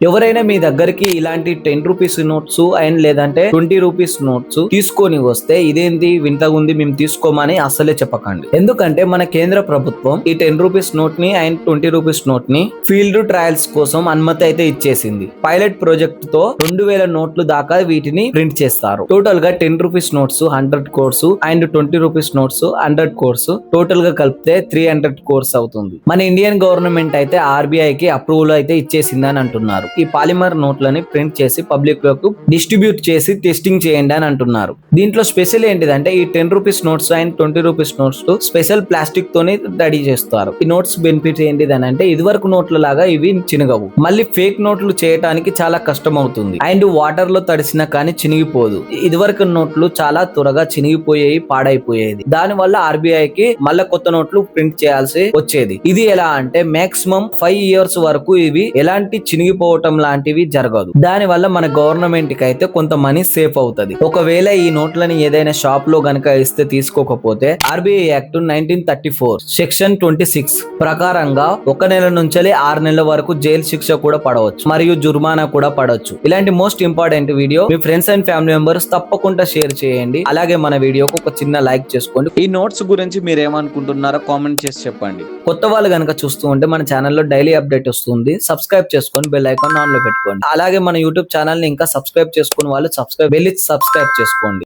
ఎవరైనా మీ దగ్గరికి ఇలాంటి 10 రూపీస్ నోట్స్ అండ్ లేదంటే 20 రూపీస్ నోట్స్ తీసుకొని వస్తే ఇదేంటి వింతగా ఉంది మేము తీసుకోమని అస్సలే చెప్పకండి. ఎందుకంటే మన కేంద్ర ప్రభుత్వం ఈ 10 రూపీస్ నోట్ ని అండ్ 20 రూపీస్ నోట్ ని ఫీల్డ్ ట్రయల్స్ కోసం అనుమతి అయితే ఇచ్చేసింది. పైలట్ ప్రాజెక్ట్ తో 2000 నోట్లు దాకా వీటిని ప్రింట్ చేస్తారు. టోటల్ గా 10 rupees notes 100 course and 20 rupees notes 100 course total గా కలిపితే 300 కోర్స్ అవుతుంది. మన ఇండియన్ గవర్నమెంట్ అయితే ఆర్బీఐ కి అప్రూవల్ అయితే ఇచ్చేసింది అని అంటున్నారు. ఈ పాలిమర్ నోట్లని ప్రింట్ చేసి పబ్లిక్ లకు డిస్ట్రిబ్యూట్ చేసి టెస్టింగ్ చేయండి అని అంటున్నారు. దీంట్లో స్పెషల్ ఏంటిదంటే ఈ 10 rupees notes and 20 rupees notes special plastic తోని రెడీ చేస్తారు. ఈ నోట్స్ బెనిఫిట్ ఏంటిదని అంటే ఇదివరకు నోట్ల లాగా ఇవి చినగవు. మళ్ళీ ఫేక్ నోట్లు చేయడానికి చాలా కష్టం అవుతుంది అండ్ వాటర్ లో తడిసినా కానీ చినిగిపోదు. ఇదివరకు నోట్లు చాలా త్వరగా చినిగిపోయేవి, పాడైపోయేది. దాని వల్ల ఆర్బీఐకి మళ్ళీ కొత్త నోట్లు ప్రింట్ చేయాల్సి వచ్చేది. ఇది ఎలా అంటే మాక్సిమం 5 years వరకు ఇవి ఎలాంటి చినిగిపోవటం లాంటివి జరగదు. దాని వల్ల మన గవర్నమెంట్ కి అయితే కొంత మనీ సేఫ్ అవుతుంది. ఒకవేళ ఈ నోట్లని ఏదైనా షాప్ లో గనక ఇస్తే తీసుకోకపోతే ఆర్బీఐ యాక్ట్ 1934 సెక్షన్ 26 ప్రకారంగా 1 నెల నుంచి 6 నెలల వరకు జైలు శిక్ష కూడా పడవచ్చు మరియు జుర్మానా కూడా పడవచ్చు. ఇలాంటి most important video me friends and family members తప్పకుండా షేర్ చేయండి. అలాగే మన వీడియోకు ఒక చిన్న లైక్ చేసుకోండి. ఈ నోట్స్ గురించి మీరు ఏమనుకుంటున్నారో కామెంట్ చేసి చెప్పండి. కొత్త వాళ్ళు గనక చూస్తూ ఉంటే మన ఛానల్లో డైలీ అప్డేట్ వస్తుంది. సబ్స్క్రైబ్ చేసుకొని బెల్ ఐకాన్ ఆన్ లో పెట్టుకోండి. అలాగే మన యూట్యూబ్ ఛానల్ ని ఇంకా సబ్స్క్రైబ్ చేసుకుని వాళ్ళు సబ్స్క్రైబ్ చేసుకోండి.